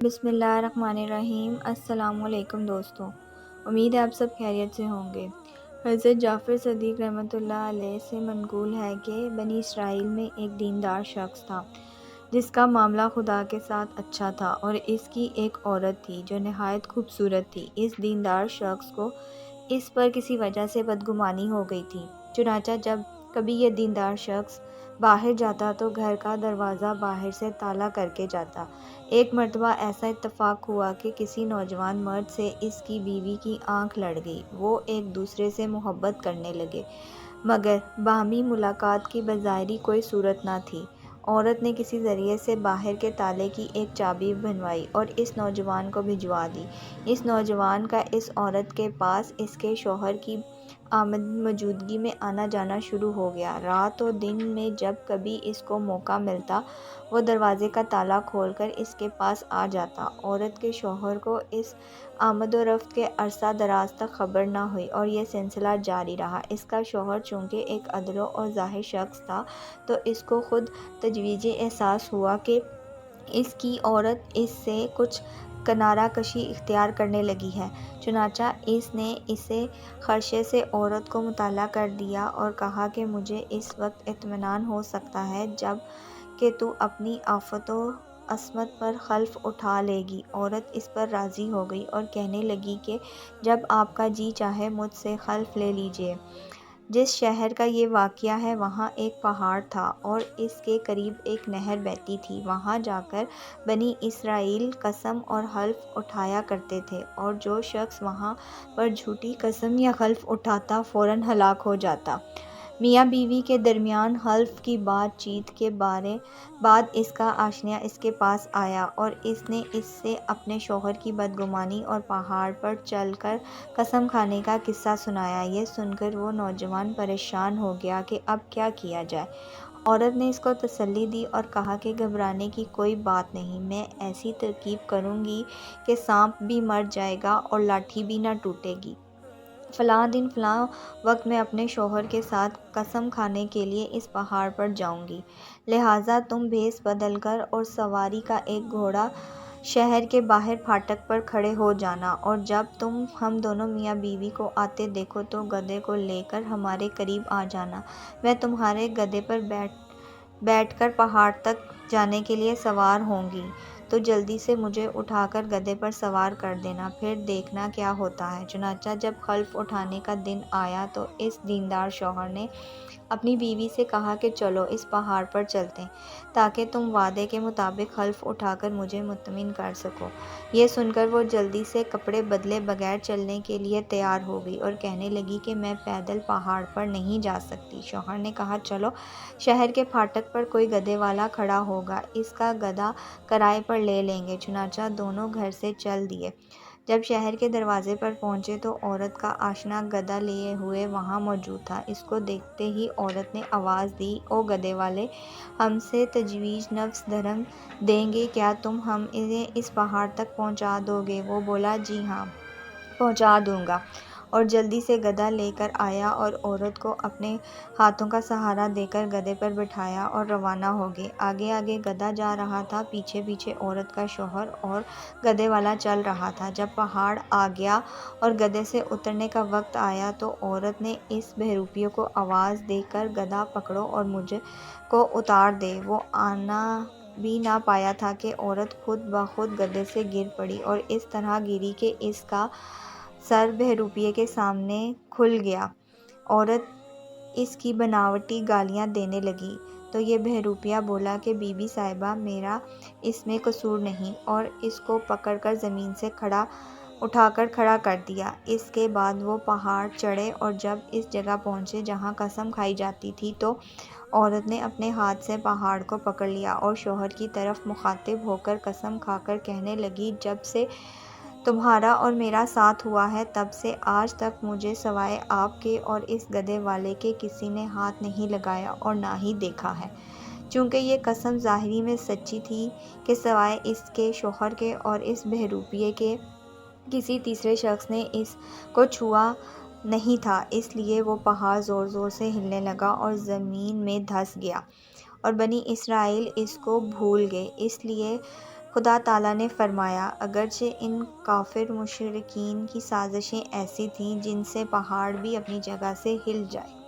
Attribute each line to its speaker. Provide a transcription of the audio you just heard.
Speaker 1: بسم اللہ الرحمن الرحیم۔ السلام علیکم دوستوں، امید ہے آپ سب خیریت سے ہوں گے۔ حضرت جعفر صدیق رحمۃ اللہ علیہ سے منقول ہے کہ بنی اسرائیل میں ایک دیندار شخص تھا جس کا معاملہ خدا کے ساتھ اچھا تھا، اور اس کی ایک عورت تھی جو نہایت خوبصورت تھی۔ اس دیندار شخص کو اس پر کسی وجہ سے بدگمانی ہو گئی تھی، چنانچہ جب کبھی یہ دیندار شخص باہر جاتا تو گھر کا دروازہ باہر سے تالا کر کے جاتا۔ ایک مرتبہ ایسا اتفاق ہوا کہ کسی نوجوان مرد سے اس کی بیوی کی آنکھ لڑ گئی۔ وہ ایک دوسرے سے محبت کرنے لگے، مگر باہمی ملاقات کی بظاہری کوئی صورت نہ تھی۔ عورت نے کسی ذریعے سے باہر کے تالے کی ایک چابی بنوائی اور اس نوجوان کو بھجوا دی۔ اس نوجوان کا اس عورت کے پاس اس کے شوہر کی موجودگی میں آنا جانا شروع ہو گیا۔ رات و دن میں جب کبھی اس کو موقع ملتا، وہ دروازے کا تالا کھول کر اس کے پاس آ جاتا۔ عورت کے شوہر کو اس آمد و رفت کے عرصہ دراز تک خبر نہ ہوئی اور یہ سلسلہ جاری رہا۔ اس کا شوہر چونکہ ایک عدل اور ظاہر شخص تھا، تو اس کو خود تجویز احساس ہوا کہ اس کی عورت اس سے کچھ کنارہ کشی اختیار کرنے لگی ہے۔ چنانچہ اس نے اسے خرشے سے عورت کو مطلع کر دیا اور کہا کہ مجھے اس وقت اطمینان ہو سکتا ہے جب کہ تو اپنی آفت و عصمت پر خلف اٹھا لے گی۔ عورت اس پر راضی ہو گئی اور کہنے لگی کہ جب آپ کا جی چاہے مجھ سے خلف لے لیجئے۔ جس شہر کا یہ واقعہ ہے وہاں ایک پہاڑ تھا اور اس کے قریب ایک نہر بہتی تھی۔ وہاں جا کر بنی اسرائیل قسم اور حلف اٹھایا کرتے تھے، اور جو شخص وہاں پر جھوٹی قسم یا حلف اٹھاتا فوراً ہلاک ہو جاتا۔ میاں بیوی کے درمیان حلف کی بات چیت کے بعد اس کا آشنا اس کے پاس آیا اور اس نے اس سے اپنے شوہر کی بدگمانی اور پہاڑ پر چل کر قسم کھانے کا قصہ سنایا۔ یہ سن کر وہ نوجوان پریشان ہو گیا کہ اب کیا کیا جائے۔ عورت نے اس کو تسلی دی اور کہا کہ گھبرانے کی کوئی بات نہیں، میں ایسی ترکیب کروں گی کہ سانپ بھی مر جائے گا اور لاٹھی بھی نہ ٹوٹے گی۔ فلاں دن فلاں وقت میں اپنے شوہر کے ساتھ قسم کھانے کے لیے اس پہاڑ پر جاؤں گی، لہٰذا تم بھیس بدل کر اور سواری کا ایک گھوڑا شہر کے باہر پھاٹک پر کھڑے ہو جانا، اور جب تم ہم دونوں میاں بیوی کو آتے دیکھو تو گدھے کو لے کر ہمارے قریب آ جانا۔ میں تمہارے گدھے پر بیٹھ کر پہاڑ تک جانے کے لیے سوار ہوں گی، تو جلدی سے مجھے اٹھا کر گدھے پر سوار کر دینا، پھر دیکھنا کیا ہوتا ہے۔ چنانچہ جب حلف اٹھانے کا دن آیا تو اس دیندار شوہر نے اپنی بیوی سے کہا کہ چلو اس پہاڑ پر چلتے ہیں تاکہ تم وعدے کے مطابق حلف اٹھا کر مجھے مطمئن کر سکو۔ یہ سن کر وہ جلدی سے کپڑے بدلے بغیر چلنے کے لیے تیار ہو گئی اور کہنے لگی کہ میں پیدل پہاڑ پر نہیں جا سکتی۔ شوہر نے کہا چلو شہر کے پھاٹک پر کوئی گدھے والا کھڑا ہوگا، اس کا گدھا کرائے پر لے لیں گے۔ چنانچہ دونوں گھر سے چل دیے۔ جب شہر کے دروازے پر پہنچے تو عورت کا آشنا گدھا لیے ہوئے وہاں موجود تھا۔ اس کو دیکھتے ہی عورت نے آواز دی، او گدھے والے، ہم سے تجویز نفس دھرم دیں گے کیا تم ہمیں اس پہاڑ تک پہنچا دو گے؟ وہ بولا جی ہاں پہنچا دوں گا، اور جلدی سے گدھا لے کر آیا اور عورت کو اپنے ہاتھوں کا سہارا دے کر گدھے پر بٹھایا اور روانہ ہو گئے۔ آگے آگے گدھا جا رہا تھا، پیچھے پیچھے عورت کا شوہر اور گدھے والا چل رہا تھا۔ جب پہاڑ آ گیا اور گدھے سے اترنے کا وقت آیا تو عورت نے اس بہروپیے کو آواز دے کر گدھا پکڑو اور مجھ کو اتار دے۔ وہ آنا بھی نہ پایا تھا کہ عورت خود بخود گدھے سے گر پڑی اور اس طرح گری کہ اس کا سر بہروپیے کے سامنے کھل گیا۔ عورت اس کی بناوٹی گالیاں دینے لگی تو یہ بہروپیہ بولا کہ بی بی صاحبہ میرا اس میں قصور نہیں، اور اس کو پکڑ کر زمین سے اٹھا کر کھڑا کر دیا۔ اس کے بعد وہ پہاڑ چڑھے اور جب اس جگہ پہنچے جہاں قسم کھائی جاتی تھی تو عورت نے اپنے ہاتھ سے پہاڑ کو پکڑ لیا اور شوہر کی طرف مخاطب ہو کر قسم کھا کر کہنے لگی جب سے تمہارا اور میرا ساتھ ہوا ہے تب سے آج تک مجھے سوائے آپ کے اور اس گدھے والے کے کسی نے ہاتھ نہیں لگایا اور نہ ہی دیکھا ہے۔ چونکہ یہ قسم ظاہری میں سچی تھی کہ سوائے اس کے شوہر کے اور اس بہروپیے کے کسی تیسرے شخص نے اس کو چھوا نہیں تھا، اس لیے وہ پہاڑ زور زور سے ہلنے لگا اور زمین میں دھنس گیا، اور بنی اسرائیل اس کو بھول گئے۔ اس لیے خدا تعالیٰ نے فرمایا، اگرچہ ان کافر مشرکین کی سازشیں ایسی تھیں جن سے پہاڑ بھی اپنی جگہ سے ہل جائے۔